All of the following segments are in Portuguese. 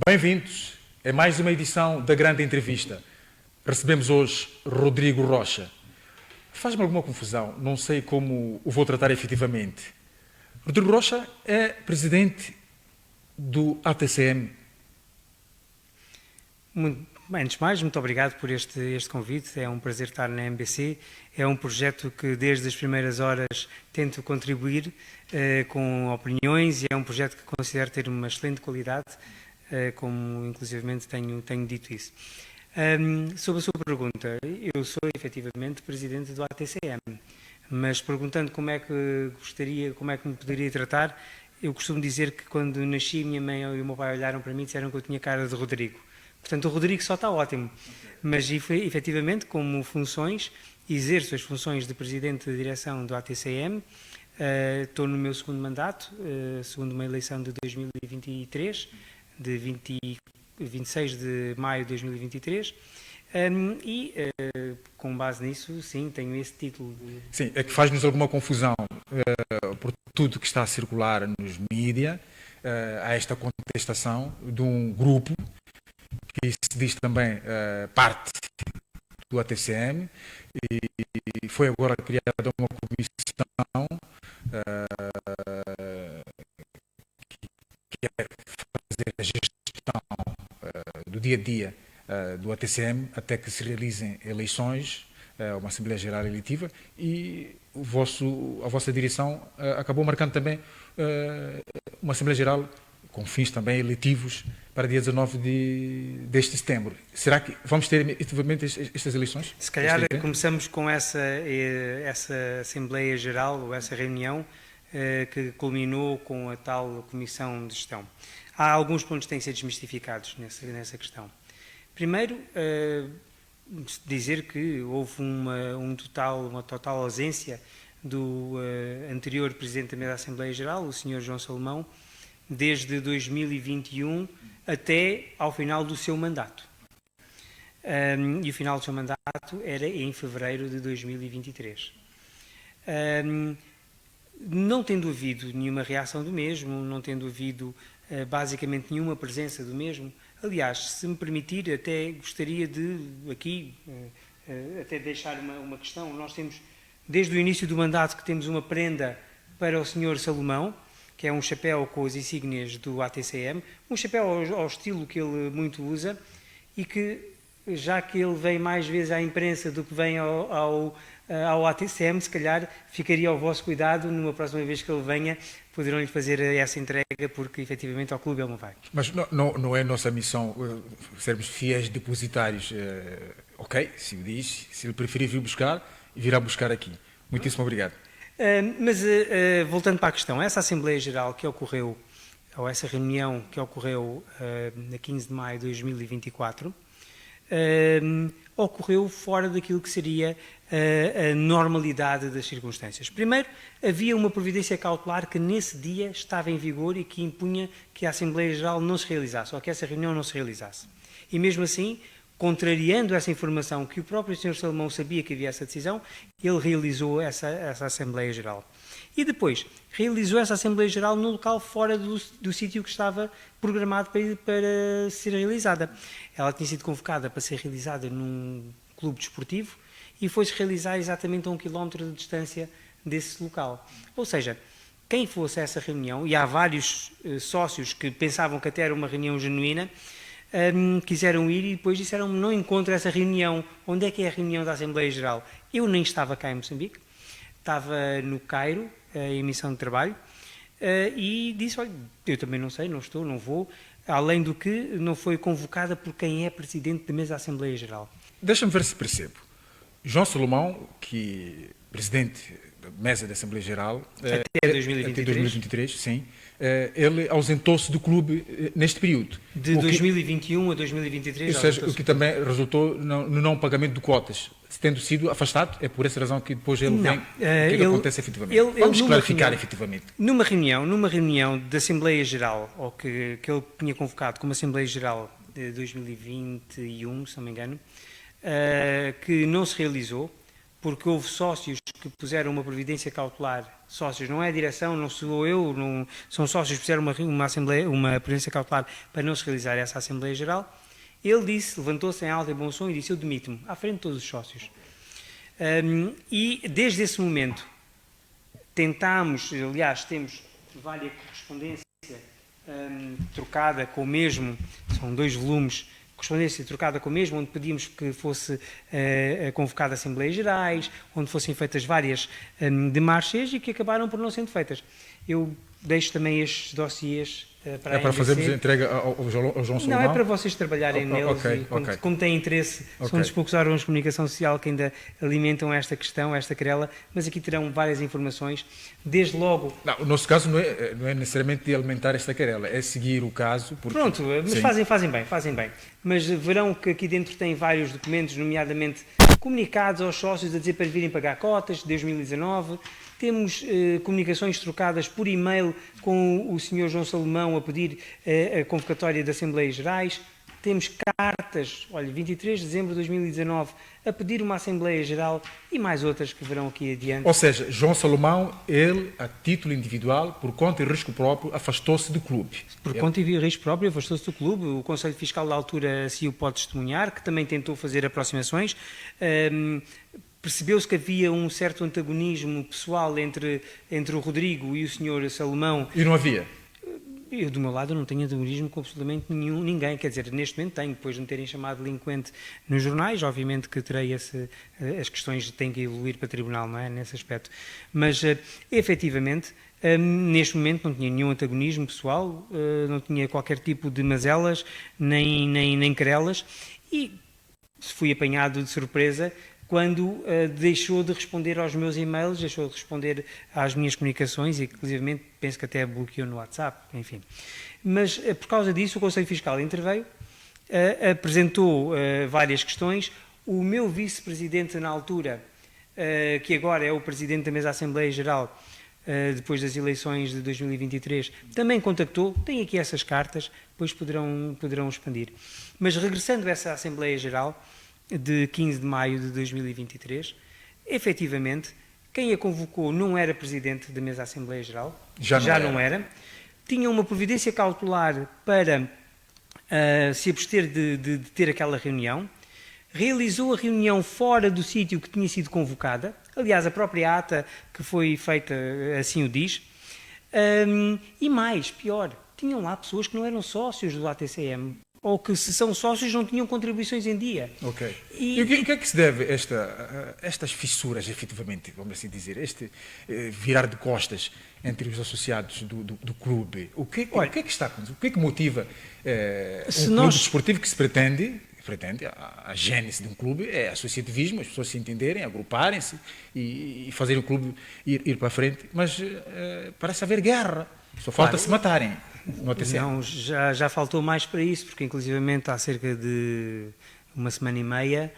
Bem-vindos a mais uma edição da Grande Entrevista. Recebemos hoje Rodrigo Rocha. Faz-me alguma confusão, não sei como o vou tratar efetivamente. Rodrigo Rocha é presidente do ATCM. Antes de mais, muito obrigado por este convite. É um prazer estar na MBC. É um projeto que desde as primeiras horas tento contribuir com opiniões e é um projeto que considero ter uma excelente qualidade, como inclusivamente tenho dito isso. Sobre a sua pergunta, eu sou efetivamente presidente do ATCM, mas perguntando como é que me poderia tratar, eu costumo dizer que quando nasci, minha mãe e o meu pai olharam para mim e disseram que eu tinha cara de Rodrigo. Portanto, o Rodrigo só está ótimo, mas efetivamente, como funções, exerço as funções de Presidente de Direção do ATCM, estou no meu segundo mandato, segundo uma eleição de 2023, de 26 de maio de 2023, com base nisso, sim, tenho esse título. Sim, é que faz-nos alguma confusão por tudo que está a circular nos mídias, a esta contestação de um grupo que se diz também parte do ATCM e foi agora criada uma comissão que quer fazer a gestão do dia a dia do ATCM até que se realizem eleições, uma Assembleia Geral Eletiva e a vossa direção acabou marcando também uma Assembleia Geral com fins também eletivos para dia 19 deste setembro. Será que vamos ter efetivamente estas eleições? Se calhar começamos com essa Assembleia Geral, ou essa reunião, que culminou com a tal Comissão de Gestão. Há alguns pontos que têm de ser desmistificados nessa questão. Primeiro, dizer que houve uma total ausência do anterior Presidente da Mesa da Assembleia Geral, o Sr. João Salomão, desde 2021 até ao final do seu mandato. E o final do seu mandato era em fevereiro de 2023. Não tendo havido nenhuma reação do mesmo, não tendo havido basicamente nenhuma presença do mesmo, aliás, se me permitir, até gostaria de aqui até deixar uma questão. Nós temos, desde o início do mandato, que temos uma prenda para o Sr. Salomão, que é um chapéu com as insígnias do ATCM, um chapéu ao estilo que ele muito usa e que, já que ele vem mais vezes à imprensa do que vem ao ATCM, se calhar ficaria ao vosso cuidado, numa próxima vez que ele venha, poderão-lhe fazer essa entrega, porque efetivamente ao clube ele não vai. Mas não é nossa missão sermos fiéis depositários. Ok, se o diz, se ele preferir vir buscar, virá buscar aqui. Muitíssimo obrigado. Mas, voltando para a questão, essa Assembleia Geral que ocorreu, ou essa reunião que ocorreu na 15 de maio de 2024, ocorreu fora daquilo que seria a normalidade das circunstâncias. Primeiro, havia uma providência cautelar que nesse dia estava em vigor e que impunha que a Assembleia Geral não se realizasse, ou que essa reunião não se realizasse. E mesmo assim, contrariando essa informação que o próprio Sr. Salomão sabia que havia essa decisão, ele realizou essa Assembleia Geral. E depois, realizou essa Assembleia Geral no local fora do sítio que estava programado para ser realizada. Ela tinha sido convocada para ser realizada num clube desportivo e foi-se realizar exatamente a 1 km de distância desse local. Ou seja, quem fosse a essa reunião, e há vários sócios que pensavam que até era uma reunião genuína, quiseram ir e depois disseram-me: não encontro essa reunião, onde é que é a reunião da Assembleia Geral? Eu nem estava cá em Moçambique, estava no Cairo, em missão de trabalho, e disse: olha, eu também não sei, não estou, não vou, além do que não foi convocada por quem é Presidente da Mesa da Assembleia Geral. Deixa-me ver se percebo. João Salomão, que Presidente da Mesa da Assembleia Geral, até 2023, sim, ele ausentou-se do clube neste período. De 2021 a 2023. Ou seja, o que também resultou no não pagamento de quotas. Tendo sido afastado, é por essa razão que depois ele vem. O que é que acontece efetivamente? Vamos clarificar efetivamente. Numa reunião da Assembleia Geral, ou que ele tinha convocado como Assembleia Geral de 2021, se não me engano, que não se realizou, porque houve sócios que puseram uma providência cautelar, sócios, não é a direção, não sou eu, não, são sócios que puseram uma providência cautelar para não se realizar essa Assembleia Geral. Ele disse, levantou-se em alto e bom som e disse: eu demito-me, à frente de todos os sócios. E desde esse momento tentámos, aliás, temos várias correspondência trocada com o mesmo, são 2 volumes, correspondência trocada com o mesmo, onde pedimos que fosse convocada Assembleias Gerais, onde fossem feitas várias demarches e que acabaram por não sendo feitas. Eu deixo também estes dossiês para a para NDC. fazermos a entrega ao João Salomão? Não, é para vocês trabalharem neles e como têm interesse, são dos poucos órgãos de comunicação social que ainda alimentam esta questão, esta querela, mas aqui terão várias informações, desde logo... Não, o nosso caso não é necessariamente de alimentar esta querela, é seguir o caso... Porque... Pronto, mas fazem bem. Mas verão que aqui dentro tem vários documentos, nomeadamente comunicados aos sócios a dizer para virem pagar cotas de 2019... Temos comunicações trocadas por e-mail com o Sr. João Salomão a pedir a convocatória de Assembleias Gerais. Temos cartas, olha, 23 de dezembro de 2019, a pedir uma Assembleia Geral e mais outras que verão aqui adiante. Ou seja, João Salomão, ele, a título individual, por conta e risco próprio, afastou-se do clube. Por conta e risco próprio, afastou-se do clube. O Conselho Fiscal da altura assim o pode testemunhar, que também tentou fazer aproximações. Percebeu-se que havia um certo antagonismo pessoal entre o Rodrigo e o Sr. Salomão. E não havia? Eu, do meu lado, não tenho antagonismo com absolutamente ninguém. Quer dizer, neste momento tenho, depois de me terem chamado delinquente nos jornais, obviamente que terei as questões têm que evoluir para tribunal, não é? Nesse aspecto. Mas, efetivamente, neste momento não tinha nenhum antagonismo pessoal, não tinha qualquer tipo de mazelas, nem querelas, e fui apanhado de surpresa quando deixou de responder aos meus e-mails, deixou de responder às minhas comunicações e, inclusive, penso que até bloqueou no WhatsApp, enfim. Mas, por causa disso, o Conselho Fiscal interveio, apresentou várias questões. O meu vice-presidente na altura, que agora é o presidente da mesa da Assembleia Geral, depois das eleições de 2023, também contactou, tem aqui essas cartas, depois poderão expandir. Mas, regressando a essa Assembleia Geral, de 15 de maio de 2023, efetivamente, quem a convocou não era presidente da mesa da Assembleia Geral, já não era. Tinha uma providência cautelar para se abster de ter aquela reunião, realizou a reunião fora do sítio que tinha sido convocada, aliás, a própria ata que foi feita assim o diz, e mais, pior, tinham lá pessoas que não eram sócios do ATCM, ou que, se são sócios, não tinham contribuições em dia. Ok. E o que é que se deve estas fissuras, efetivamente, vamos assim dizer, este virar de costas entre os associados do clube? O que é que está acontecendo? O que é que motiva clube desportivo que se pretende, a gênese de um clube é associativismo, as pessoas se entenderem, agruparem-se e fazer o clube ir para a frente, mas parece haver guerra, só falta se matarem. Não, já faltou mais para isso, porque inclusivamente há cerca de uma semana e meia,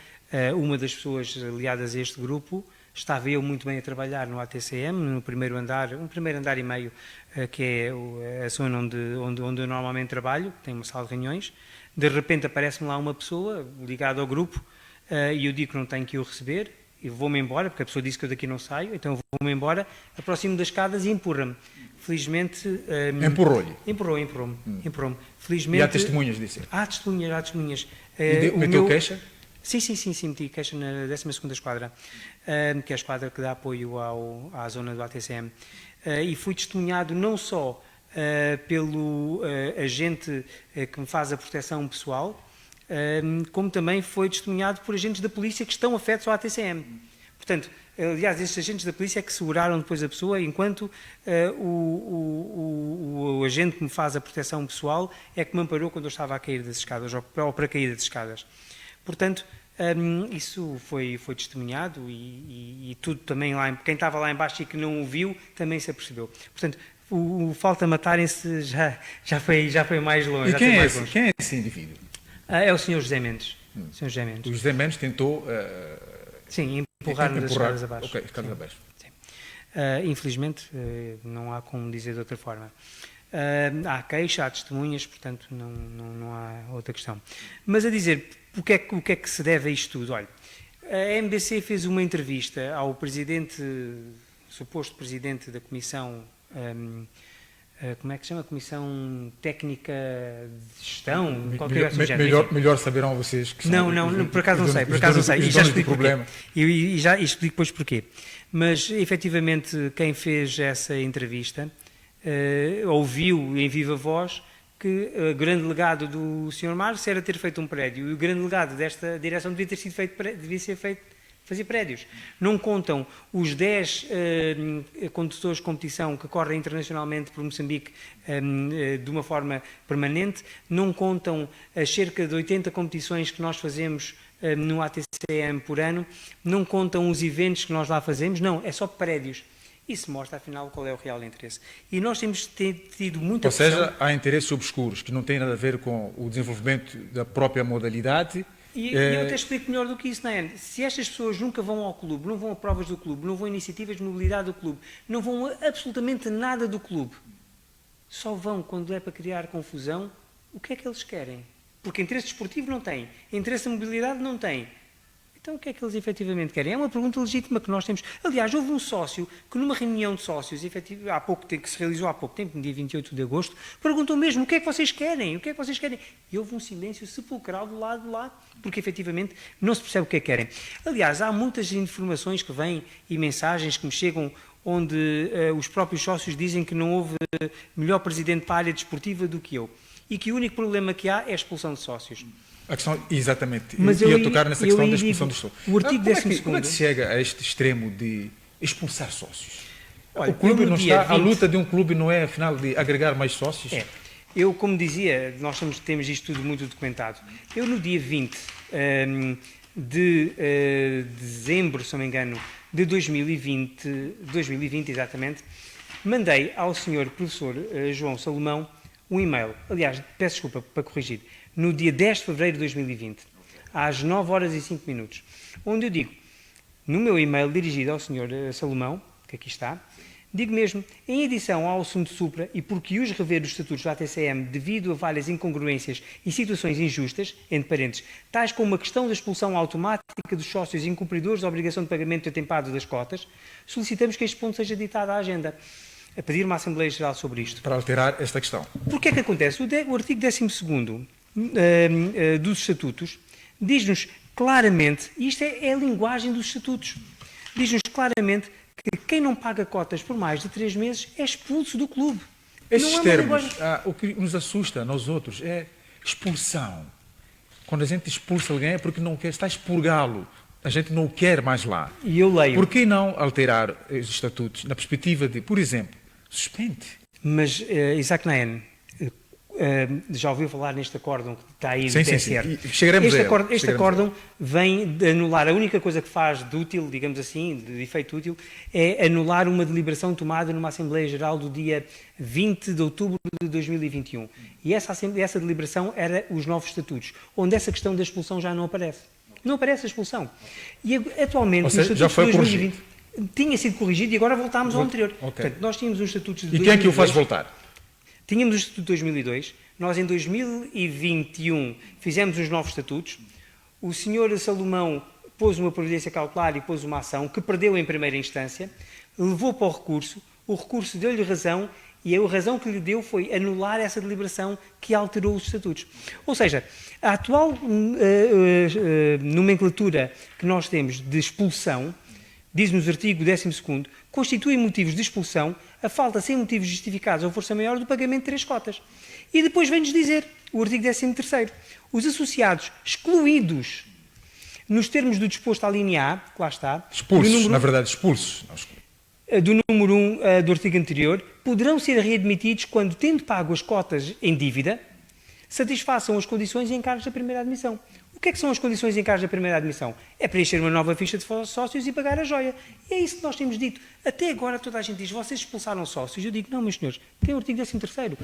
uma das pessoas aliadas a este grupo estava eu muito bem a trabalhar no ATCM, no primeiro andar, um primeiro andar e meio, que é a zona onde eu normalmente trabalho, tem uma sala de reuniões. De repente aparece-me lá uma pessoa ligada ao grupo e eu digo que não tenho que o receber e vou-me embora, porque a pessoa disse que eu daqui não saio, então vou-me embora, aproximo das escadas e empurra-me. Felizmente... Empurrou-lhe? Empurrou-me. Felizmente... E há testemunhas disso? Há testemunhas. Meteu queixa? Sim, meti queixa na 12ª Esquadra, que é a esquadra que dá apoio à zona do ATCM. E fui testemunhado não só pelo agente que me faz a proteção pessoal, como também foi testemunhado por agentes da polícia que estão afetos ao ATCM. Portanto, aliás, estes agentes da polícia é que seguraram depois a pessoa, enquanto o agente que me faz a proteção pessoal é que me amparou quando eu estava a cair das escadas, ou para cair das escadas. Portanto, isso foi testemunhado e tudo também lá, quem estava lá embaixo e que não o viu, também se apercebeu. Portanto, o falta matarem-se já foi mais longe. E quem é esse indivíduo? É o Sr. José Mendes. Sr. José Mendes. O José Mendes tentou... Sim, empurrar-me das escadas abaixo. Ok, escadas abaixo. Sim. Infelizmente, não há como dizer de outra forma. Há queixa, há testemunhas, portanto não há outra questão. Mas a dizer, o que é que se deve a isto tudo? Olha, A MBC fez uma entrevista ao suposto presidente da Comissão, como é que se chama? Comissão Técnica de Gestão? Melhor saberão vocês que são... Não, por acaso não sei. E já explico porquê. E já explico depois porquê. Mas, efetivamente, quem fez essa entrevista ouviu em viva voz que o grande legado do Sr. Marcos era ter feito um prédio, e o grande legado desta direção devia ser fazer prédios. Não contam os 10 condutores de competição que correm internacionalmente por Moçambique de uma forma permanente, não contam as cerca de 80 competições que nós fazemos no ATCM por ano, não contam os eventos que nós lá fazemos, não, é só prédios. Isso mostra, afinal, qual é o real interesse. E nós temos tido muita pressão... Ou seja, há interesses obscuros que não têm nada a ver com o desenvolvimento da própria modalidade. E eu até explico melhor do que isso, não é? Se estas pessoas nunca vão ao clube, não vão a provas do clube, não vão a iniciativas de mobilidade do clube, não vão a absolutamente nada do clube, só vão quando é para criar confusão, o que é que eles querem? Porque interesse desportivo não têm, interesse de mobilidade não têm. Então, o que é que eles efetivamente querem? É uma pergunta legítima que nós temos. Aliás, houve um sócio que, numa reunião de sócios, que se realizou há pouco tempo, no dia 28 de agosto, perguntou mesmo: o que é que vocês querem? O que é que vocês querem? E houve um silêncio sepulcral do lado de lá, porque efetivamente não se percebe o que é que querem. Aliás, há muitas informações que vêm e mensagens que me chegam onde os próprios sócios dizem que não houve melhor presidente para a área desportiva do que eu. E que o único problema que há é a expulsão de sócios. A questão, exatamente, mas eu ia tocar nessa questão da expulsão dos sócios. O artigo 12º... Como é que se chega a este extremo de expulsar sócios? Olha, o clube não está, a luta de um clube não é, afinal, de agregar mais sócios? Eu, como dizia, nós temos isto tudo muito documentado. Eu, no dia 20 de dezembro, se não me engano, de 2020 exatamente, mandei ao senhor professor João Salomão um e-mail. Aliás, peço desculpa para corrigir. No dia 10 de fevereiro de 2020, às 9 horas e 5 minutos, onde eu digo, no meu e-mail dirigido ao Sr. Salomão, que aqui está, digo mesmo, em adição ao assunto supra, e porque os rever os estatutos da ATCM devido a várias incongruências e situações injustas, entre parênteses, tais como a questão da expulsão automática dos sócios incumpridores da obrigação de pagamento atempado das cotas, solicitamos que este ponto seja ditado à agenda, a pedir uma Assembleia Geral sobre isto. Para alterar esta questão. Porque é que acontece? O artigo 12º dos estatutos diz-nos claramente, e isto é a linguagem dos estatutos, diz-nos claramente que quem não paga cotas por mais de 3 meses é expulso do clube. Estes termos, o que nos assusta nós outros é expulsão. Quando a gente expulsa alguém é porque não quer, está a expurgá-lo. A gente não o quer mais lá. E eu leio. Por que não alterar os estatutos na perspectiva de, por exemplo, suspende? Mas, Isaac Naen, já ouviu falar neste acórdão que está aí do TSR? Sim. Chegaremos este acórdão vem de anular, a única coisa que faz de útil, digamos assim, de efeito útil, é anular uma deliberação tomada numa Assembleia Geral do dia 20 de outubro de 2021. E essa deliberação era os novos estatutos, onde essa questão da expulsão já não aparece. Não aparece a expulsão. E atualmente, nos estatutos já foi de 2020, tinha sido corrigido e agora voltámos ao anterior. Okay. Portanto, nós tínhamos os estatutos de 2002. E quem é que o faz voltar? Tínhamos o Estatuto de 2002, nós em 2021 fizemos os novos estatutos, o senhor Salomão pôs uma providência cautelar e pôs uma ação que perdeu em primeira instância, levou para o recurso deu-lhe razão e a razão que lhe deu foi anular essa deliberação que alterou os estatutos. Ou seja, a atual nomenclatura que nós temos de expulsão, diz-nos o artigo 12º, constitui motivos de expulsão a falta sem motivos justificados ou força maior do pagamento de 3 cotas. E depois vem-nos dizer, o artigo 13º, os associados excluídos nos termos do disposto à linha A, que lá está... Expulsos, na verdade, expulsos. Do número 1 do artigo anterior, poderão ser readmitidos quando, tendo pago as cotas em dívida, satisfaçam as condições e encargos da primeira admissão. O que é que são as condições e encargos da primeira admissão? É preencher uma nova ficha de sócios e pagar a joia. E é isso que nós temos dito. Até agora toda a gente diz, vocês expulsaram sócios. Eu digo, não, meus senhores, tem o artigo 13º.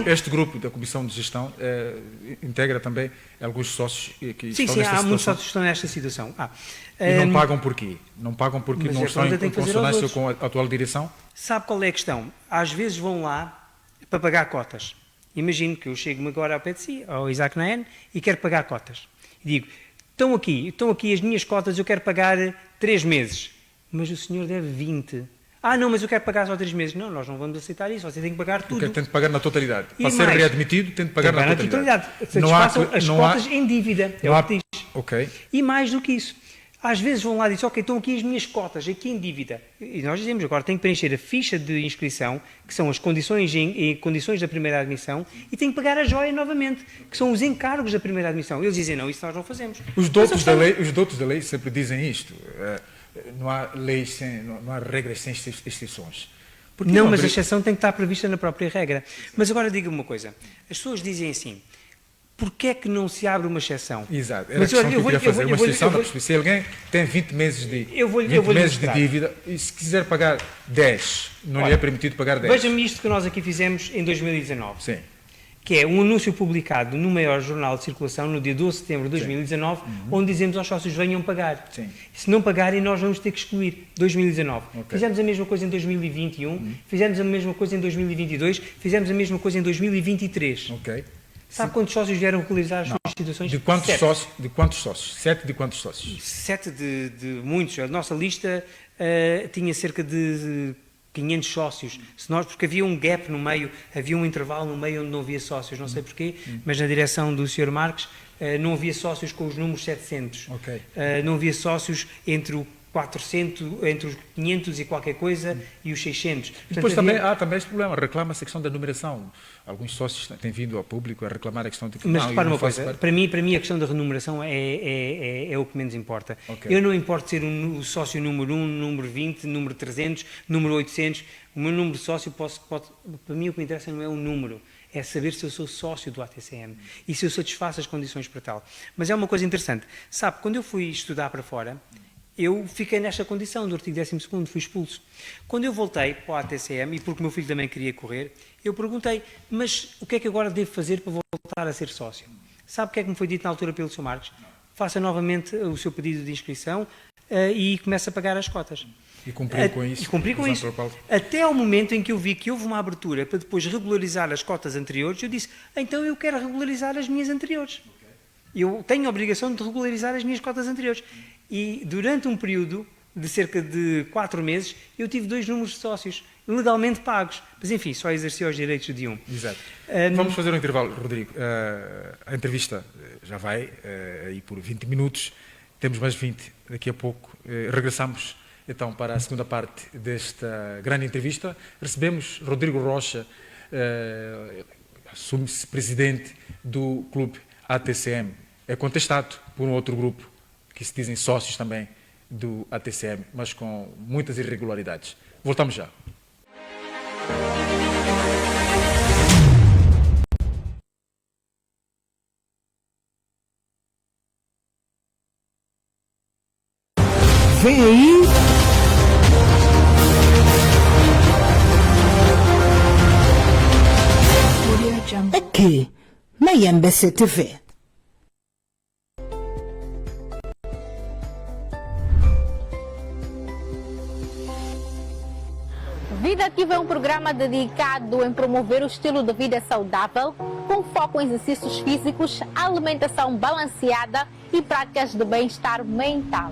Este grupo da Comissão de Gestão integra também alguns sócios que estão nesta situação. Há muitos sócios que estão nesta situação. E não pagam porquê? Não pagam porque não estão em consonância com a atual direção? Sabe qual é a questão? Às vezes vão lá para pagar cotas. Imagino que eu chego agora ao pé de si, ao Isaac Naen, e quero pagar cotas. E digo, estão aqui as minhas cotas, eu quero pagar 3 meses. Mas o senhor deve 20. Ah, não, mas eu quero pagar só 3 meses. Não, nós não vamos aceitar isso, você tem que pagar tudo. Tem que pagar na totalidade. E Para ser mais, readmitido, tem que pagar na totalidade. Satisfaçam as cotas em dívida, é o que diz. Ok. E mais do que isso, às vezes vão lá e dizem, ok, estão aqui as minhas cotas, aqui em dívida. E nós dizemos, agora tem que preencher a ficha de inscrição, que são as condições da primeira admissão, e tem que pagar a joia novamente, que são os encargos da primeira admissão. Eles dizem, não, isso nós não fazemos. Os doutos da lei sempre dizem isto. Não há leis, não há regras sem exceções. Não, mas a exceção tem que estar prevista na própria regra. Mas agora diga-me uma coisa. As pessoas dizem assim, porquê é que não se abre uma exceção? Exato, era a questão que eu queria fazer, uma exceção. Se alguém tem 20 meses de dívida e se quiser pagar 10, não lhe é permitido pagar 10. Veja-me isto que nós aqui fizemos em 2019. Sim. Que é um anúncio publicado no maior jornal de circulação no dia 12 de setembro de 2019, onde dizemos aos sócios venham pagar. Sim. Se não pagarem, nós vamos ter que excluir 2019. Okay. Fizemos a mesma coisa em 2021, fizemos a mesma coisa em 2022, fizemos a mesma coisa em 2023. Ok. Sabe quantos sócios vieram regularizar as suas situações? De quantos sócios? 7 de quantos sócios? 7 de muitos. A nossa lista tinha cerca de 500 sócios, porque havia um gap no meio, havia um intervalo no meio onde não havia sócios, não sei porquê, mas na direção do Sr. Marques não havia sócios com os números 700, okay. Não havia sócios entre o 400, entre os 500 e qualquer coisa e os 600. Portanto, depois há também este problema, reclama-se a questão da numeração. Alguns sócios têm vindo ao público a reclamar a questão de que... Mas repara uma coisa, para mim a questão da renumeração é o que menos importa. Okay. Eu não importo ser o sócio número 1, número 20, número 300, número 800. O meu número de sócio, para mim o que me interessa não é o número, é saber se eu sou sócio do ATCM e se eu satisfaço as condições para tal. Mas é uma coisa interessante. Sabe, quando eu fui estudar para fora, eu fiquei nesta condição do artigo 12º, fui expulso. Quando eu voltei para o ATCM, e porque o meu filho também queria correr, eu perguntei, mas o que é que agora devo fazer para voltar a ser sócio? Sabe o que é que me foi dito na altura pelo Sr. Marques? Faça novamente o seu pedido de inscrição e comece a pagar as cotas. E cumpriu com isso. E cumpri com isso. Até ao momento em que eu vi que houve uma abertura para depois regularizar as cotas anteriores, eu disse, então eu quero regularizar as minhas anteriores. Eu tenho a obrigação de regularizar as minhas cotas anteriores. E durante um período de cerca de 4 meses, eu tive 2 números de sócios legalmente pagos. Mas, enfim, só exerci os direitos de um. Exato. Vamos fazer um intervalo, Rodrigo. A entrevista já vai aí por 20 minutos. Temos mais 20 daqui a pouco. Regressamos, então, para a segunda parte desta grande entrevista. Recebemos Rodrigo Rocha, assume-se presidente do Clube ATCM. É contestado por um outro grupo que se dizem sócios também do ATCM, mas com muitas irregularidades. Voltamos já. Vem aí! Aqui, na MBC TV. Vida Ativa é um programa dedicado em promover o estilo de vida saudável, com foco em exercícios físicos, alimentação balanceada e práticas de bem-estar mental.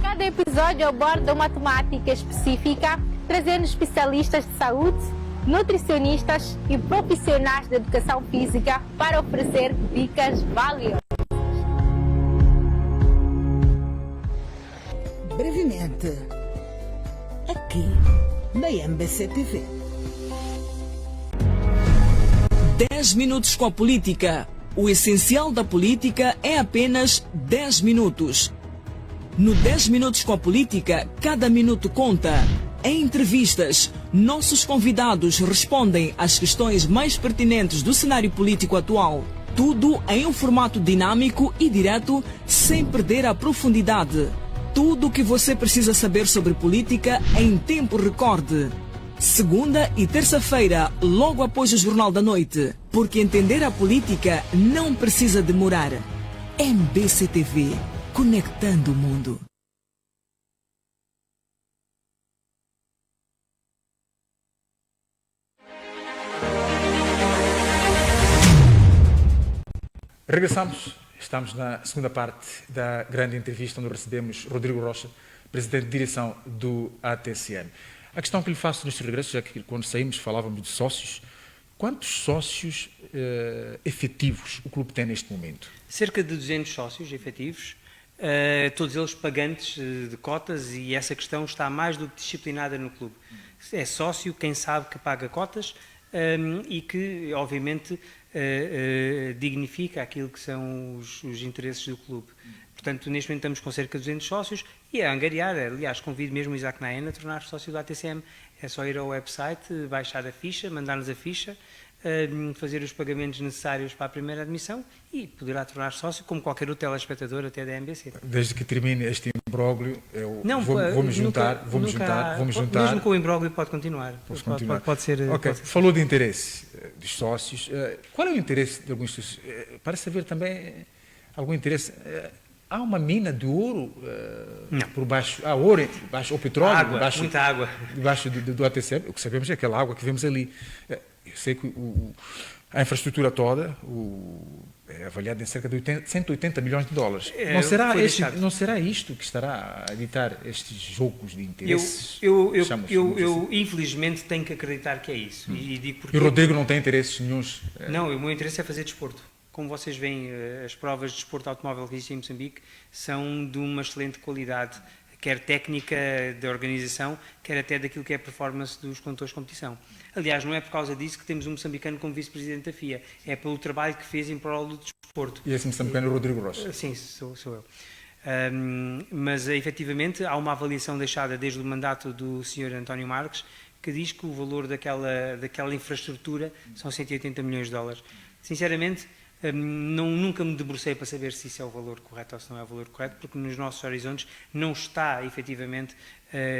Cada episódio aborda uma temática específica, trazendo especialistas de saúde, nutricionistas e profissionais de educação física para oferecer dicas valiosas. Brevemente, aqui na MBC TV. 10 minutos com a política. O essencial da política é apenas 10 minutos. No 10 minutos com a política, cada minuto conta. Em entrevistas, nossos convidados respondem às questões mais pertinentes do cenário político atual. Tudo em um formato dinâmico e direto, sem perder a profundidade. Tudo o que você precisa saber sobre política em tempo recorde. Segunda e terça-feira, logo após o Jornal da Noite. Porque entender a política não precisa demorar. MBC TV, conectando o mundo. Regressamos, estamos na segunda parte da grande entrevista onde recebemos Rodrigo Rocha, presidente de direção do ATCM. A questão que lhe faço neste regresso, já que quando saímos falávamos de sócios, quantos sócios efetivos o clube tem neste momento? Cerca de 200 sócios efetivos, todos eles pagantes de cotas, e essa questão está mais do que disciplinada no clube. É sócio quem sabe que paga cotas e que, obviamente, dignifica aquilo que são os interesses do clube. Portanto, neste momento estamos com cerca de 200 sócios e a angariar. Aliás, convido mesmo o Isaac Naena a tornar-se sócio do ATCM. É só ir ao website, baixar a ficha, mandar-nos a ficha, fazer os pagamentos necessários para a primeira admissão e poderá tornar sócio como qualquer outro telespectador até da MBC. Desde que termine este imbróglio, eu Não, vou-me juntar. Mesmo com o imbróglio pode continuar. Pode ser. Ok, falou de interesse dos sócios. Qual é o interesse de alguns sócios? Parece haver também algum interesse. Há uma mina de ouro por baixo, há ouro baixo, ou petróleo, água, muita água. Debaixo do ATCM. O que sabemos é aquela água que vemos ali. Eu sei que a infraestrutura toda é avaliada em cerca de 180 milhões de dólares. Não será isto que estará a editar estes jogos de interesses? Eu infelizmente tenho que acreditar que é isso. E o Rodrigo não tem interesses nenhuns? Não, o meu interesse é fazer desporto. Como vocês veem, as provas de desporto automóvel que existem em Moçambique são de uma excelente qualidade, quer técnica da organização, quer até daquilo que é a performance dos condutores de competição. Aliás, não é por causa disso que temos um moçambicano como vice-presidente da FIA, é pelo trabalho que fez em prol do desporto. E esse moçambicano é o Rodrigo Rocha? Sim, sou eu. Mas, efetivamente, há uma avaliação deixada desde o mandato do Sr. António Marques, que diz que o valor daquela infraestrutura são 180 milhões de dólares. Sinceramente, nunca me debrucei para saber se isso é o valor correto ou se não é o valor correto, porque nos nossos horizontes não está, efetivamente,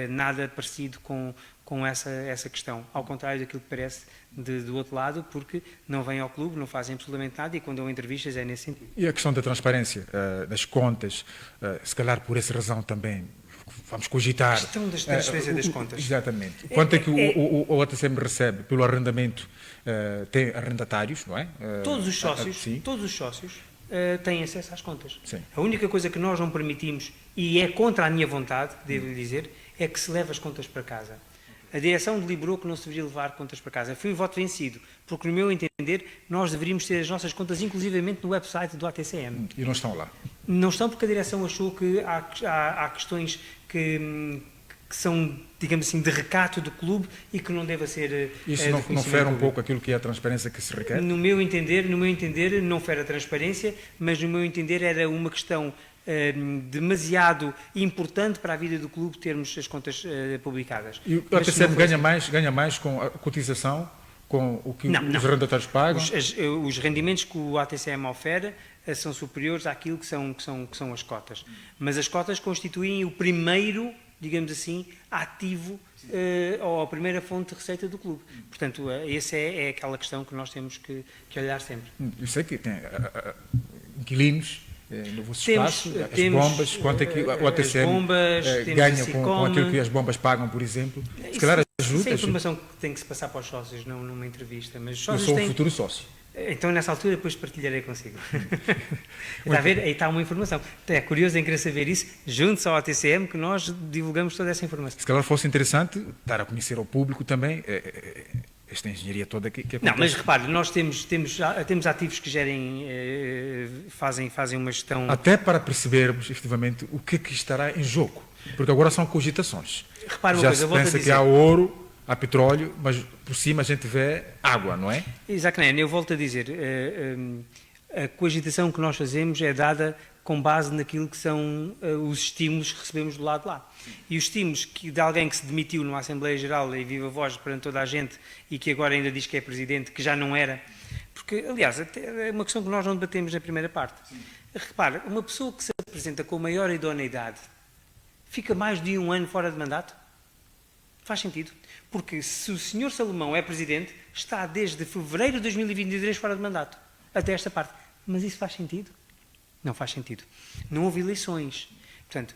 nada parecido com essa questão. Ao contrário daquilo que parece do outro lado, porque não vêm ao clube, não fazem absolutamente nada e quando dão entrevistas é nesse sentido. E a questão da transparência das contas, se calhar por essa razão também vamos cogitar... A questão da transferência das contas. Exatamente. Quanto é que o ATCM recebe pelo arrendamento? Tem arrendatários, não é? Todos os sócios têm acesso às contas. Sim. A única coisa que nós não permitimos, e é contra a minha vontade, devo dizer, é que se leve as contas para casa. A direção deliberou que não se deveria levar contas para casa. Foi um voto vencido, porque, no meu entender, nós deveríamos ter as nossas contas, inclusivamente no website do ATCM. E não estão lá? Não estão porque a direção achou que há questões que são, digamos assim, de recato do clube e que não deva ser... Isso não fere um pouco aquilo que é a transparência que se requer? No meu entender, não fere a transparência, mas no meu entender era uma questão demasiado importante para a vida do clube termos as contas publicadas. E o ATCM ganha mais com a cotização, com o que os arrendatários pagam? Os rendimentos que o ATCM ofere são superiores àquilo que são as cotas. Mas as cotas constituem o primeiro, digamos assim, ativo ou a primeira fonte de receita do clube. Portanto, essa é aquela questão que nós temos que olhar sempre. Eu sei que tem inquilinos no vosso espaço, as bombas, quanto é que o ATCM ganha com aquilo que as bombas pagam, por exemplo? Se calhar ajuda. Isso é informação que tem que se passar para os sócios, não numa entrevista. Mas os sócios eu sou um futuro sócio. Então, nessa altura, depois partilharei consigo. Está a ver? Aí está uma informação. É curioso em querer saber isso, junto ao ATCM, que nós divulgamos toda essa informação. Se calhar fosse interessante dar a conhecer ao público também esta engenharia toda que acontece. Não, mas repare, nós temos ativos que gerem, fazem uma gestão... Até para percebermos, efetivamente, o que estará em jogo. Porque agora são cogitações. Repare uma Já coisa, se pensa que há ouro, há petróleo, mas por cima a gente vê água, não é? Exatamente, eu volto a dizer, a cogitação que nós fazemos é dada com base naquilo que são os estímulos que recebemos do lado de lá. E os estímulos de alguém que se demitiu numa Assembleia Geral e viva voz perante toda a gente e que agora ainda diz que é Presidente, que já não era, porque, aliás, é uma questão que nós não debatemos na primeira parte. Sim. Repare, uma pessoa que se apresenta com maior idoneidade fica mais de um ano fora de mandato? Faz sentido. Porque se o Sr. Salomão é Presidente, está desde fevereiro de 2023 fora de mandato, até esta parte. Mas isso faz sentido? Não faz sentido. Não houve eleições. Portanto,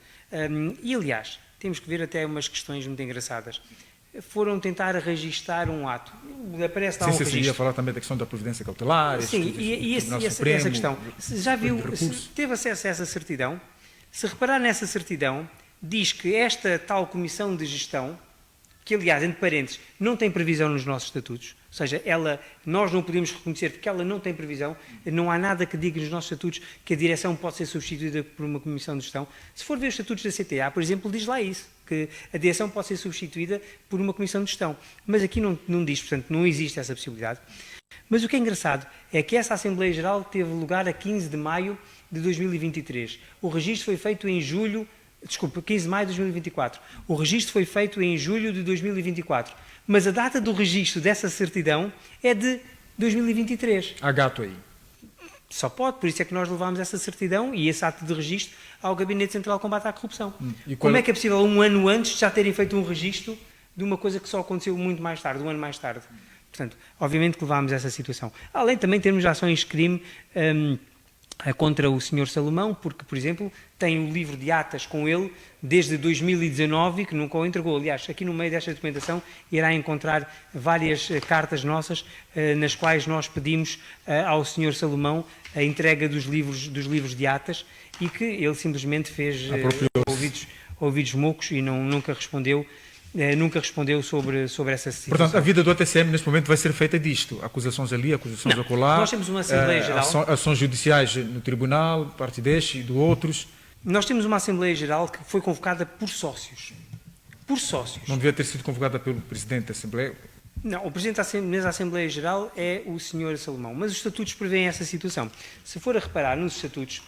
e aliás, temos que ver até umas questões muito engraçadas. foram tentar registar um ato. Aparece lá Sim, um sim, registro. ia falar também da questão da providência cautelar. Sim, e essa questão. Se já viu, se teve acesso a essa certidão, se reparar nessa certidão, diz que esta tal comissão de gestão, que aliás, entre parênteses, não tem previsão nos nossos estatutos, ou seja, nós não podemos reconhecer porque ela não tem previsão, não há nada que diga nos nossos estatutos que a direção pode ser substituída por uma comissão de gestão. Se for ver os estatutos da CTA, por exemplo, diz lá isso, que a direção pode ser substituída por uma comissão de gestão. Mas aqui não diz, portanto, não existe essa possibilidade. Mas o que é engraçado é que essa Assembleia Geral teve lugar a 15 de maio de 2023. O registro foi feito em 15 de maio de 2024. O registro foi feito em julho de 2024. Mas a data do registro dessa certidão é de 2023. Há gato aí. Só pode, por isso é que nós levámos essa certidão e esse ato de registro ao Gabinete Central de Combate à Corrupção. Como é que é possível um ano antes já terem feito um registro de uma coisa que só aconteceu muito mais tarde, um ano mais tarde? Portanto, obviamente que levámos essa situação. Além também de termos ações de crime contra o Sr. Salomão, porque, por exemplo, tem o livro de atas com ele desde 2019, que nunca o entregou. Aliás, aqui no meio desta documentação irá encontrar várias cartas nossas, nas quais nós pedimos ao Sr. Salomão a entrega dos livros de atas e que ele simplesmente fez ouvidos moucos e nunca respondeu sobre essa situação. Portanto, a vida do ATCM neste momento vai ser feita disto. Acusações ali, acusações acolá. Nós temos uma Assembleia Geral. Ações judiciais no tribunal, parte deste e do outros. Nós temos uma Assembleia Geral que foi convocada por sócios. Por sócios. Não devia ter sido convocada pelo Presidente da Assembleia? Não, o Presidente da Assembleia Geral é o Sr. Salomão, mas os estatutos prevêem essa situação. Se for a reparar nos estatutos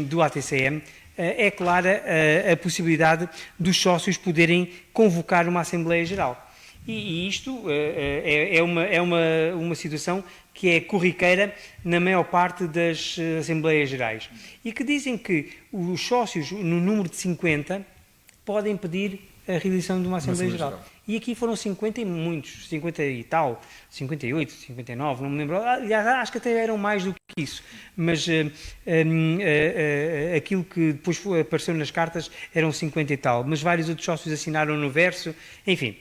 do ATCM, é clara a possibilidade dos sócios poderem convocar uma Assembleia Geral. E isto é uma situação que é corriqueira na maior parte das Assembleias Gerais. E que dizem que os sócios, no número de 50, podem pedir a realização de uma Assembleia Geral. E aqui foram 50 e muitos, 50 e tal, 58, 59, não me lembro. Aliás, acho que até eram mais do que isso. Mas aquilo que depois apareceu nas cartas eram 50 e tal. Mas vários outros sócios assinaram no verso. Enfim,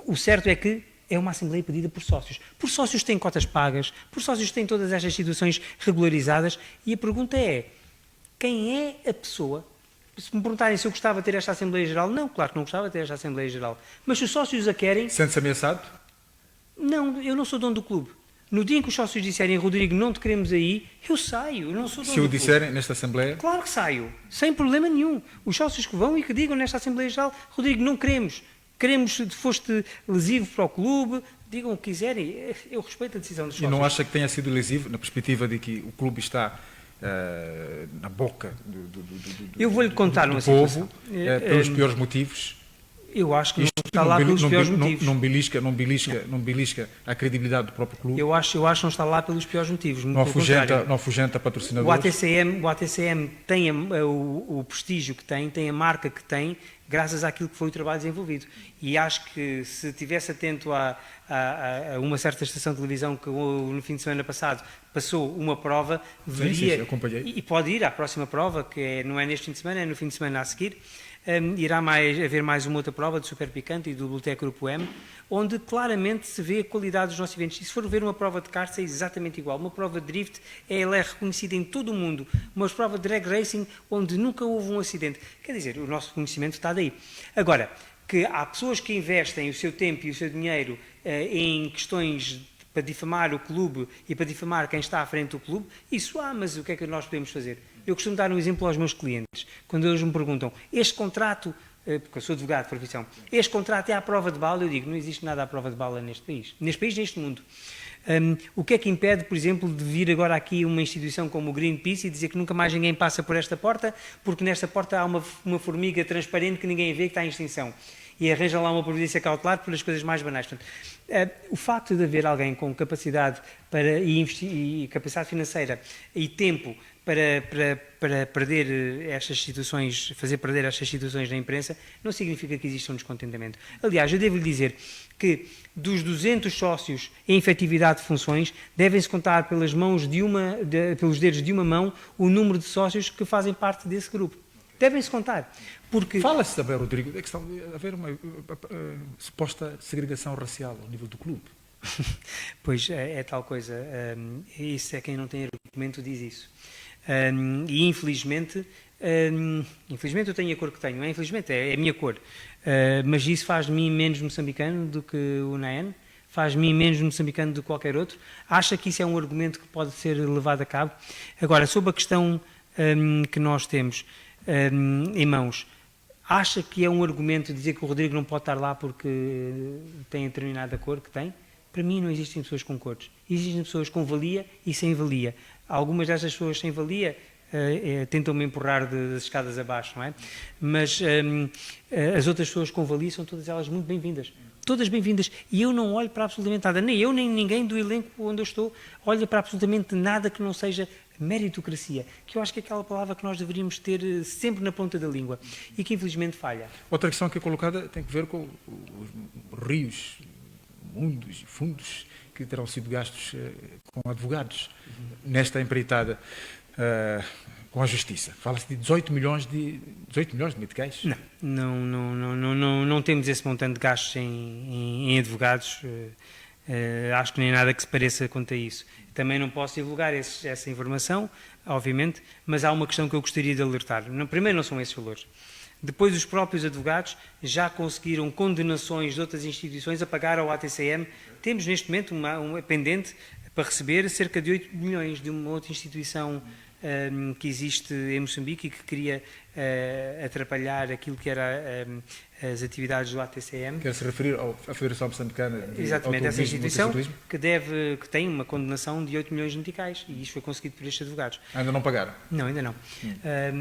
o certo é que é uma Assembleia pedida por sócios. Por sócios têm cotas pagas, por sócios têm todas estas situações regularizadas. E a pergunta é, quem é a pessoa? Se me perguntarem se eu gostava de ter esta Assembleia Geral, não, claro que não gostava de ter esta Assembleia Geral. Mas se os sócios a querem... Sente-se ameaçado? Não, eu não sou dono do clube. No dia em que os sócios disserem, Rodrigo, não te queremos aí, eu saio, eu não sou dono do clube. Se o disserem nesta Assembleia? Claro que saio, sem problema nenhum. Os sócios que vão e que digam nesta Assembleia Geral, Rodrigo, não queremos, foste lesivo para o clube, digam o que quiserem, eu respeito a decisão dos sócios. E não acha que tenha sido lesivo, na perspectiva de que o clube está... na boca eu vou-lhe contar uma povo, situação. Pelos piores motivos. Eu acho que não está lá pelos piores motivos. Não belisca a credibilidade do próprio clube. Eu acho que não está lá pelos piores motivos. Não afugenta patrocinadores. O ATCM tem o prestígio que tem a marca que tem, graças àquilo que foi o trabalho desenvolvido. E acho que se estivesse atento a uma certa estação de televisão que no fim de semana passado passou uma prova, veria, sim, acompanhei. E pode ir à próxima prova, que não é neste fim de semana, é no fim de semana a seguir, irá haver mais uma outra prova de Super Picante e do Biblioteca Grupo M, onde claramente se vê a qualidade dos nossos eventos. E se for ver uma prova de karts é exatamente igual. Uma prova de drift, ela é reconhecida em todo o mundo. Uma prova de drag racing, onde nunca houve um acidente. Quer dizer, o nosso conhecimento está daí. Agora, que há pessoas que investem o seu tempo e o seu dinheiro em questões para difamar o clube e para difamar quem está à frente do clube, isso há, mas o que é que nós podemos fazer? Eu costumo dar um exemplo aos meus clientes, quando eles me perguntam, este contrato, porque eu sou advogado de profissão, este contrato é à prova de bala? Eu digo, não existe nada à prova de bala neste país, neste mundo. O que é que impede, por exemplo, de vir agora aqui uma instituição como o Greenpeace e dizer que nunca mais ninguém passa por esta porta, porque nesta porta há uma formiga transparente que ninguém vê que está em extinção. E arranja lá uma providência cautelar pelas coisas mais banais. Portanto, o facto de haver alguém com capacidade e capacidade financeira e tempo para perder estas situações, fazer perder estas situações na imprensa, não significa que exista um descontentamento. Aliás, eu devo-lhe dizer que dos 200 sócios em efetividade de funções, devem-se contar pelos dedos de uma mão o número de sócios que fazem parte desse grupo. Devem-se contar. Porque Fala-se também, Rodrigo, da questão de haver uma suposta segregação racial ao nível do clube. Pois é tal coisa. Isso é quem não tem argumento diz isso. E infelizmente eu tenho a cor que tenho. Infelizmente é a minha cor. Mas isso faz de mim menos moçambicano do que o Naen. Faz de mim menos moçambicano do que qualquer outro. Acha que isso é um argumento que pode ser levado a cabo? Agora, sobre a questão que nós temos em mãos, acha que é um argumento dizer que o Rodrigo não pode estar lá porque tem determinada cor que tem? Para mim não existem pessoas com cores. Existem pessoas com valia e sem valia. Algumas destas pessoas sem valia tentam-me empurrar das escadas abaixo, não é? Mas as outras pessoas com valia são todas elas muito bem-vindas. Todas bem-vindas. E eu não olho para absolutamente nada. Nem eu, nem ninguém do elenco onde eu estou olha para absolutamente nada que não seja meritocracia, que eu acho que é aquela palavra que nós deveríamos ter sempre na ponta da língua e que infelizmente falha. Outra questão que é colocada tem a ver com os rios, mundos e fundos que terão sido gastos com advogados nesta empreitada com a Justiça. Fala-se de 18 milhões de meticais? Não temos esse montante de gastos em advogados. Acho que nem nada que se pareça quanto a isso. Também não posso divulgar essa informação, obviamente, mas há uma questão que eu gostaria de alertar. Primeiro, não são esses valores. Depois, os próprios advogados já conseguiram condenações de outras instituições a pagar ao ATCM. Temos, neste momento, uma pendente para receber cerca de 8 milhões de uma outra instituição que existe em Moçambique e que queria atrapalhar aquilo que era as atividades do ATCM. Quer se referir à Federação Moçambicana de Exatamente, essa instituição Motociclismo? que tem uma condenação de 8 milhões de meticais e isto foi conseguido por estes advogados. Ainda não pagaram? Não, ainda não.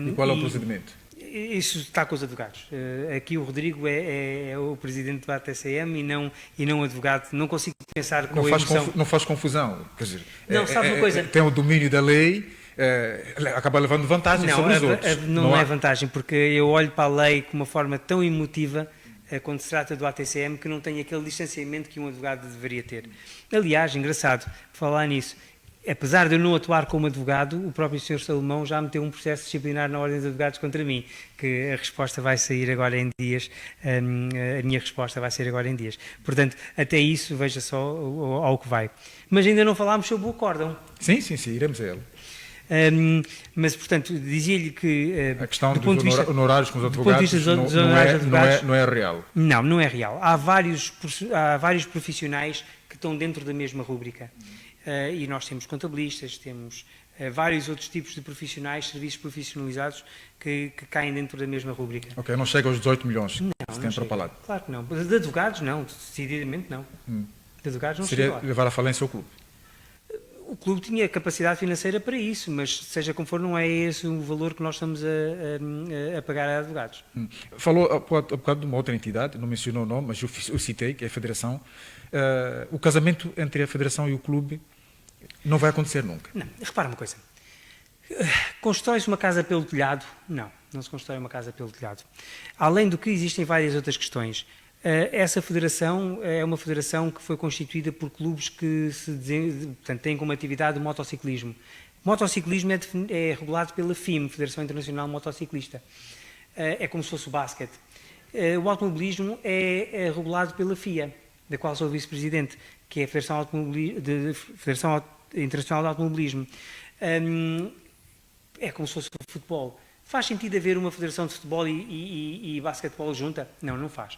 E qual é o procedimento? Isso está com os advogados. Aqui o Rodrigo é o presidente do ATCM e não advogado. Não consigo pensar com a emoção. Não faz confusão. Quer dizer, não, sabe uma coisa? Tem o domínio da lei, acaba levando vantagem sobre os outros. Não é vantagem, porque eu olho para a lei com uma forma tão emotiva quando se trata do ATCM que não tem aquele distanciamento que um advogado deveria ter. Aliás, engraçado, falar nisso, apesar de eu não atuar como advogado, o próprio Sr. Salomão já meteu um processo disciplinar na Ordem dos Advogados contra mim, que a resposta vai sair agora em dias, a minha resposta vai sair agora em dias. Portanto, até isso, veja só ao que vai. Mas ainda não falámos sobre o acórdão. Sim, iremos a ele. Mas, portanto, dizia-lhe que... a questão dos honorários com os advogados não é real. Não é real. Há vários profissionais que estão dentro da mesma rúbrica. E nós temos contabilistas, temos vários outros tipos de profissionais, serviços profissionalizados que caem dentro da mesma rúbrica. Ok, não chega aos 18 milhões que se tem propalado. Claro que não. De advogados, não. Decididamente, não. De advogados, não seria chega lá. Levar à falência o clube? O clube tinha capacidade financeira para isso, mas seja como for, não é esse o valor que nós estamos a pagar a advogados. Falou há bocado de uma outra entidade, não mencionou o nome, mas eu citei, que é a Federação. O casamento entre a Federação e o clube não vai acontecer nunca. Não, repara uma coisa. Constrói-se uma casa pelo telhado? Não se constrói uma casa pelo telhado. Além do que, existem várias outras questões. Essa federação é uma federação que foi constituída por clubes que portanto, têm como atividade o motociclismo. O motociclismo é regulado pela FIM, Federação Internacional Motociclista. É como se fosse o basquete. O automobilismo é regulado pela FIA, da qual sou vice-presidente, que é a Federação Internacional de Automobilismo. É como se fosse o futebol. Faz sentido haver uma federação de futebol e basquetebol junta? Não faz.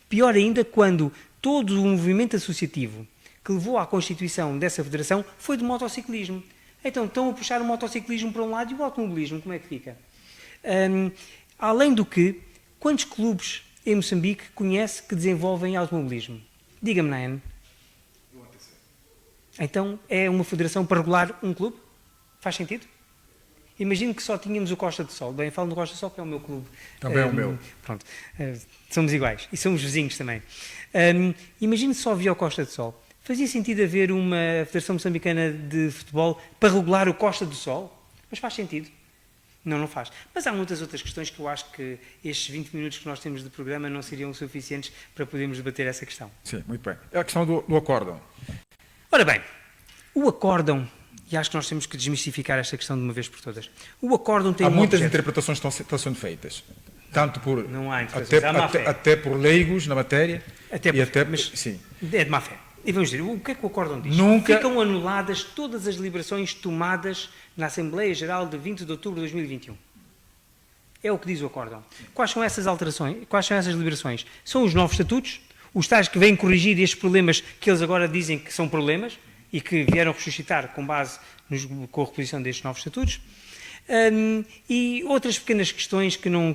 Pior ainda quando todo o movimento associativo que levou à constituição dessa federação foi de motociclismo. Então estão a puxar o motociclismo para um lado e o automobilismo, como é que fica? Além do que, quantos clubes em Moçambique conhece que desenvolvem automobilismo? Diga-me, Naen. Então é uma federação para regular um clube? Faz sentido? Imagino que só tínhamos o Costa do Sol. Bem, falo no Costa do Sol, que é o meu clube. Também é o meu. Pronto, somos iguais. E somos vizinhos também. Imagino que só havia o Costa do Sol. Fazia sentido haver uma Federação Moçambicana de Futebol para regular o Costa do Sol? Mas faz sentido? Não faz. Mas há muitas outras questões que eu acho que estes 20 minutos que nós temos de programa não seriam suficientes para podermos debater essa questão. Sim, muito bem. É a questão do acórdão. Ora bem, o acórdão e acho que nós temos que desmistificar esta questão de uma vez por todas. O acórdão tem Há um muitas objeto. interpretações que estão sendo feitas, tanto por Não há interpretações, há má fé. até por leigos na matéria Mas sim. é de má fé. E vamos dizer, o que é que o acórdão diz? Nunca- Ficam anuladas todas as deliberações tomadas na Assembleia Geral de 20 de outubro de 2021. É o que diz o acórdão. Quais são essas alterações? Quais são essas deliberações? São os novos estatutos, os tais que vêm corrigir estes problemas que eles agora dizem que são problemas e que vieram ressuscitar com base com a reposição destes novos estatutos, e outras pequenas questões que não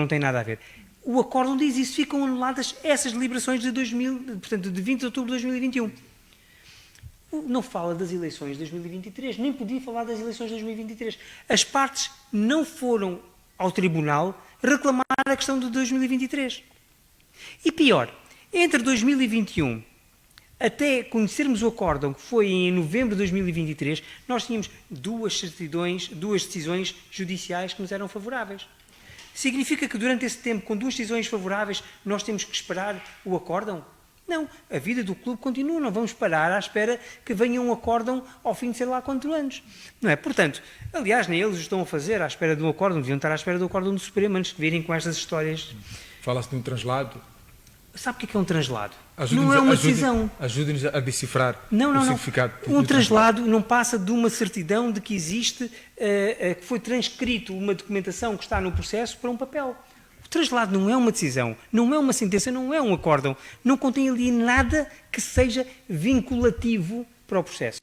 têm nada a ver. O acórdão diz isso, ficam anuladas essas deliberações de 20 de outubro de 2021. Não fala das eleições de 2023, nem podia falar das eleições de 2023. As partes não foram ao tribunal reclamar a questão de 2023. E pior, entre 2021 até conhecermos o acórdão, que foi em novembro de 2023, nós tínhamos duas decisões judiciais que nos eram favoráveis. Significa que durante esse tempo, com duas decisões favoráveis, nós temos que esperar o acórdão? Não, a vida do clube continua, não vamos parar à espera que venha um acórdão ao fim de sei lá quantos anos. Não é? Portanto, aliás, nem eles estão a fazer à espera de um acórdão, deviam estar à espera do acórdão do Supremo antes de virem com estas histórias. Fala-se de um translado. Sabe o que é um translado? Não é uma decisão. Ajude-nos a decifrar Não. o significado. Um translado não passa de uma certidão de que existe, que foi transcrito uma documentação que está no processo para um papel. O translado não é uma decisão, não é uma sentença, não é um acórdão. Não contém ali nada que seja vinculativo para o processo.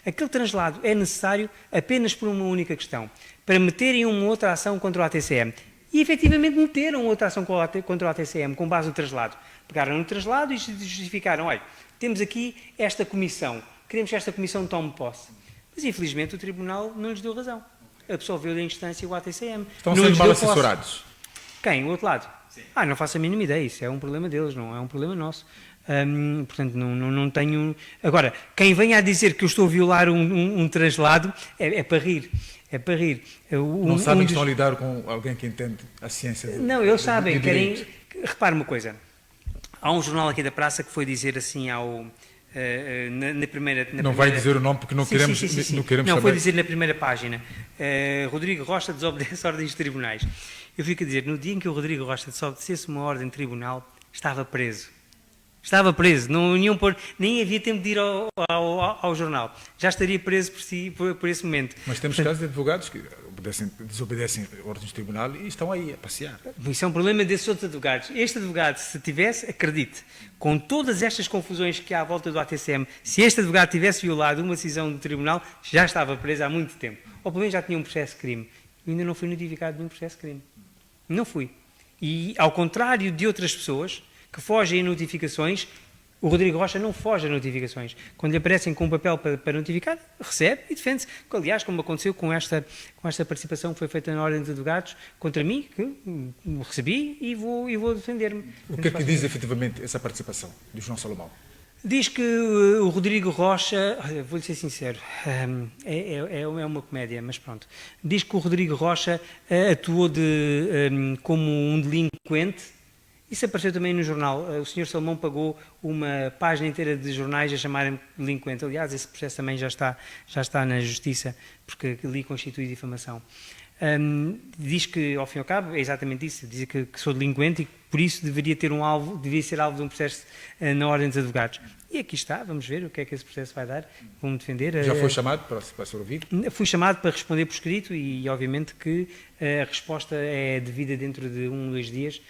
Aquele translado é necessário apenas por uma única questão, para meterem uma outra ação contra o ATCM. E, efetivamente, meteram outra ação contra o ATCM com base no translado. Pegaram no translado e justificaram, olha, temos aqui esta comissão, queremos que esta comissão tome posse. Mas, infelizmente, o Tribunal não lhes deu razão. Absolveu-lhe em instância o ATCM. Estão não sendo lhes mal deu posse. assessorados. Quem? O outro lado? Sim. Não faço a mínima ideia, isso é um problema deles, não é um problema nosso. Portanto, não tenho... Agora, quem venha a dizer que eu estou a violar um translado é para rir. É para rir. Não sabem que estão a lidar com alguém que entende a ciência. Não, eles sabem. Querem... Repare uma coisa. Há um jornal aqui da praça que foi dizer assim na primeira... Não vai dizer o nome porque não queremos saber. Não, foi dizer na primeira página. Rodrigo Rocha desobedece ordens de tribunais. Eu fico a dizer, no dia em que o Rodrigo Rocha desobedecesse uma ordem de tribunal, estava preso. Estava preso, nem havia tempo de ir ao jornal. Já estaria preso por esse momento. Mas temos casos de advogados que desobedecem ordens de tribunal e estão aí a passear. Isso é um problema desses outros advogados. Este advogado, se tivesse, acredite, com todas estas confusões que há à volta do ATCM, se este advogado tivesse violado uma decisão do tribunal, já estava preso há muito tempo. Ou pelo menos já tinha um processo de crime. Eu ainda não fui notificado de nenhum processo de crime. Não fui. E, ao contrário de outras pessoas que fogem a notificações, o Rodrigo Rocha não foge a notificações. Quando lhe aparecem com um papel para notificar, recebe e defende-se. Aliás, como aconteceu com esta participação que foi feita na Ordem de Advogados contra mim, que recebi e vou defender-me. O que é que diz efetivamente essa participação do João Salomão? Diz que o Rodrigo Rocha, vou-lhe ser sincero, é uma comédia, mas pronto. Diz que o Rodrigo Rocha atuou como um delinquente. Isso apareceu também no jornal. O Sr. Salomão pagou uma página inteira de jornais a chamarem-me delinquente. Aliás, esse processo também já está na Justiça, porque ali constitui difamação. Diz que, ao fim e ao cabo, é exatamente isso. Diz que sou delinquente e que, por isso, devia ser alvo de um processo na Ordem dos Advogados. E aqui está, vamos ver o que é que esse processo vai dar. Vou-me defender. Já foi chamado para ser ouvido? Fui chamado para responder por escrito e, obviamente, que a resposta é devida dentro de 1 ou 2 dias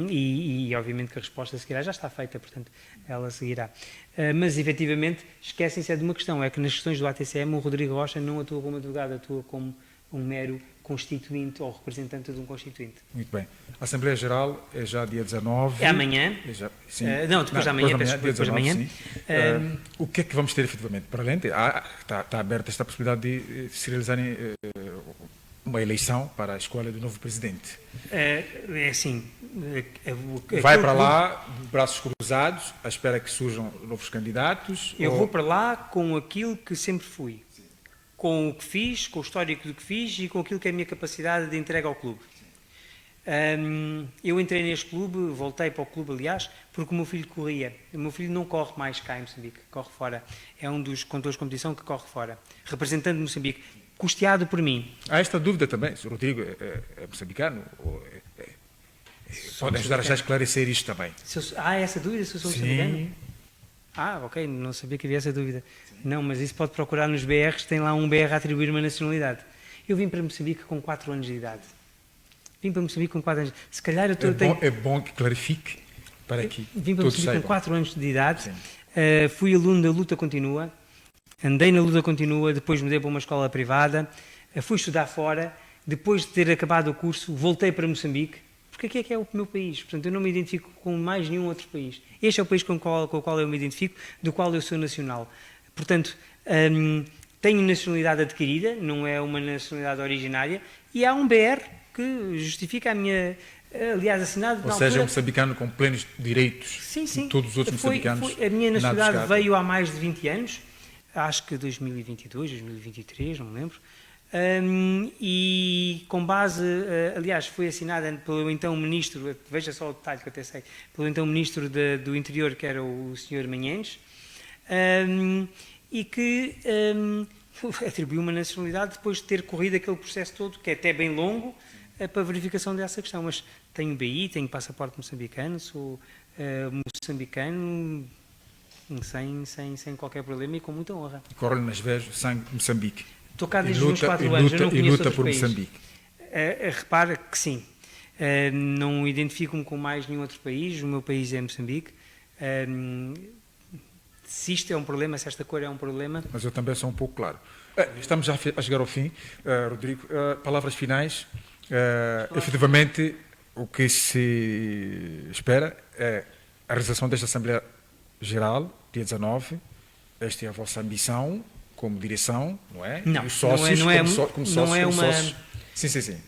e, obviamente, que a resposta seguirá. Já está feita, portanto, ela seguirá. Mas, efetivamente, esquecem-se de uma questão, é que nas questões do ATCM o Rodrigo Rocha não atua como advogado, atua como um mero constituinte ou representante de um constituinte. Muito bem. A Assembleia Geral é já dia 19. É amanhã. Sim. Não, depois de amanhã. Depois de amanhã. O que é que vamos ter efetivamente? Para além, está aberta esta possibilidade de se realizarem uma eleição para a escolha do novo presidente. É assim. Vai para lá, braços cruzados, à espera que surjam novos candidatos? Eu vou para lá com aquilo que sempre fui. Com o que fiz, com o histórico do que fiz e com aquilo que é a minha capacidade de entrega ao clube. Eu entrei neste clube, voltei para o clube, aliás, porque o meu filho corria. O meu filho não corre mais cá em Moçambique, corre fora. É um dos condutores de competição que corre fora, representando Moçambique, custeado por mim. Há esta dúvida também, se o Rodrigo é moçambicano, pode ajudar a esclarecer isto também. Há essa dúvida se eu sou moçambicano? Ok, não sabia que havia essa dúvida. Não, mas isso pode procurar nos BRs, tem lá um BR a atribuir uma nacionalidade. Eu vim para Moçambique com 4 anos de idade. Vim para Moçambique com 4 anos. Se calhar eu tenho... É bom que clarifique para aqui. Vim para Moçambique com 4 anos de idade. Fui aluno da Luta Continua. Andei na Luta Continua, depois mudei para uma escola privada. Fui estudar fora. Depois de ter acabado o curso, voltei para Moçambique. Porque aqui é que é o meu país. Portanto, eu não me identifico com mais nenhum outro país. Este é o país com o qual eu me identifico, do qual eu sou nacional. Portanto, tenho nacionalidade adquirida, não é uma nacionalidade originária, e há um BR que justifica a minha... Aliás, assinado Ou seja, é um moçambicano com plenos direitos. Sim. Todos os outros moçambicanos. A minha nacionalidade veio há mais de 20 anos, acho que 2022, 2023, não me lembro, e com base, aliás, foi assinada pelo então Ministro, veja só o detalhe que eu até sei, pelo então Ministro do Interior, que era o Sr. Manhães, e que atribuiu uma nacionalidade depois de ter corrido aquele processo todo, que é até bem longo, para a verificação dessa questão. Mas tenho BI, tenho passaporte moçambicano, sou moçambicano sem qualquer problema e com muita honra. Corre nas veias sangue de Moçambique. Estou cá desde os 4 anos, eu não conheço luta outros por países. Moçambique. Repara que sim. Não identifico-me com mais nenhum outro país, o meu país é Moçambique. Se isto é um problema, se esta cor é um problema... Mas eu também sou um pouco claro. Estamos já a chegar ao fim. Rodrigo, palavras finais. Efetivamente, o que se espera é a realização desta Assembleia Geral, dia 19. Esta é a vossa ambição como direção, não é? Não, e os sócios, não é como uma... sócios. Sim.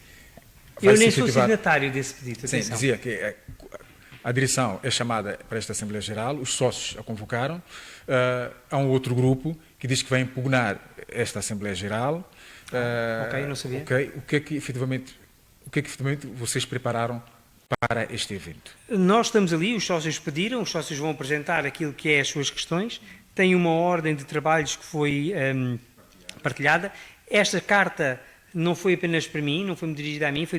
Eu nem sou signatário desse pedido. Sim, dizia que a direção é chamada para esta Assembleia Geral, os sócios a convocaram. Há um outro grupo que diz que vai impugnar esta Assembleia Geral. Ok, não sabia. O que é que efetivamente vocês prepararam para este evento? Nós estamos ali, os sócios pediram, os sócios vão apresentar aquilo que é as suas questões, tem uma ordem de trabalhos que foi partilhada. Esta carta não foi apenas para mim, não foi dirigida a mim, foi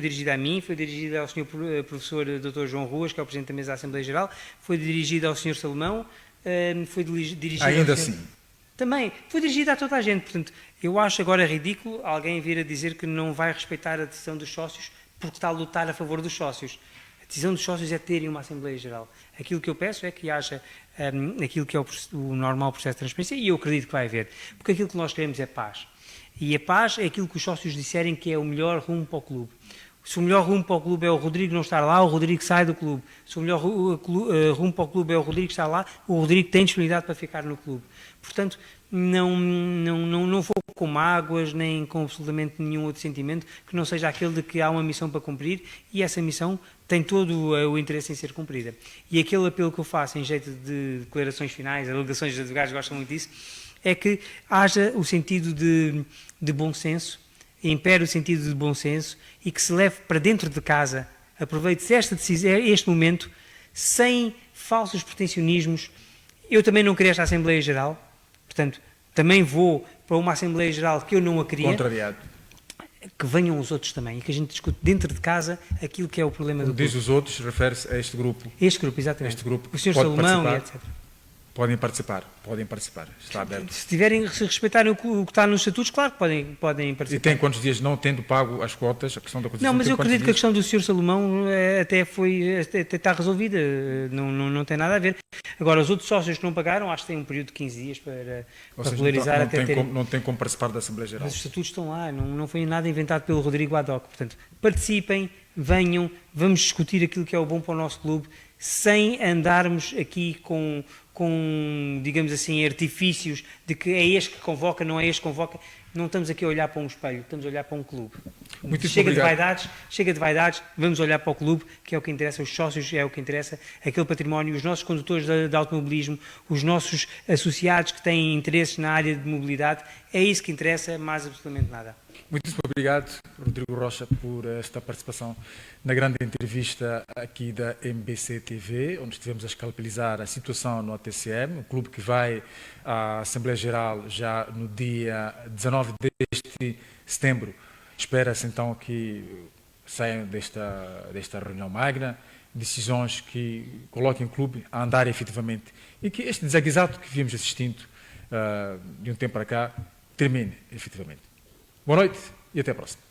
dirigida ao Sr. Professor Dr. João Ruas, que é o Presidente da Mesa da Assembleia Geral, foi dirigida ao Sr. Salomão, foi dirigida ainda ao Sr. assim? Também, foi dirigida a toda a gente. Portanto, eu acho agora ridículo alguém vir a dizer que não vai respeitar a decisão dos sócios porque está a lutar a favor dos sócios. A decisão dos sócios é terem uma Assembleia Geral. Aquilo que eu peço é que haja aquilo que é o normal processo de transparência, e eu acredito que vai haver, porque aquilo que nós queremos é paz. E a paz é aquilo que os sócios disserem que é o melhor rumo para o clube. Se o melhor rumo para o clube é o Rodrigo não estar lá, o Rodrigo sai do clube. Se o melhor rumo para o clube é o Rodrigo estar lá, o Rodrigo tem disponibilidade para ficar no clube. Portanto, não vou com mágoas, nem com absolutamente nenhum outro sentimento que não seja aquele de que há uma missão para cumprir e essa missão tem todo o interesse em ser cumprida. E aquele apelo que eu faço em jeito de declarações finais, alegações dos advogados gostam muito disso, é que haja o sentido de bom senso, impere o sentido de bom senso e que se leve para dentro de casa, aproveite-se este momento, sem falsos pretensionismos. Eu também não queria esta Assembleia Geral, portanto, também vou para uma Assembleia Geral que eu não a queria. Contrariado. Que venham os outros também e que a gente discute dentro de casa aquilo que é o problema do diz clube. os outros, refere-se a este grupo. Este grupo, exatamente. Este grupo o Sr. pode Salomão e participar. etc. Podem participar, está aberto. Se respeitarem o que está nos estatutos, claro que podem participar. E tem quantos dias não tendo pago as cotas, a questão da cotação? Não, mas eu acredito que a dias? questão do Sr. Salomão até está resolvida, não tem nada a ver. Agora, os outros sócios que não pagaram, acho que têm um período de 15 dias para regularizar até terem... Não tem como participar da Assembleia Geral. Mas os estatutos estão lá, não foi nada inventado pelo Rodrigo ad hoc. Portanto, participem, venham, vamos discutir aquilo que é o bom para o nosso clube, sem andarmos aqui com digamos assim, artifícios de que é este que convoca, não é este que convoca. Não estamos aqui a olhar para um espelho, estamos a olhar para um clube. Chega de obrigado. vaidades, vamos olhar para o clube, que é o que interessa, os sócios é o que interessa, aquele património, os nossos condutores de automobilismo, os nossos associados que têm interesses na área de mobilidade, é isso que interessa, mais absolutamente nada. Muitíssimo obrigado, Rodrigo Rocha, por esta participação na grande entrevista aqui da MBC TV, onde estivemos a escalpelizar a situação no ATCM, o clube que vai à Assembleia Geral já no dia 19 deste setembro. Espera-se então que saiam desta reunião magna decisões que coloquem o clube a andar efetivamente e que este desaguisado que vimos assistindo de um tempo para cá termine efetivamente. Boa noite e até a próxima.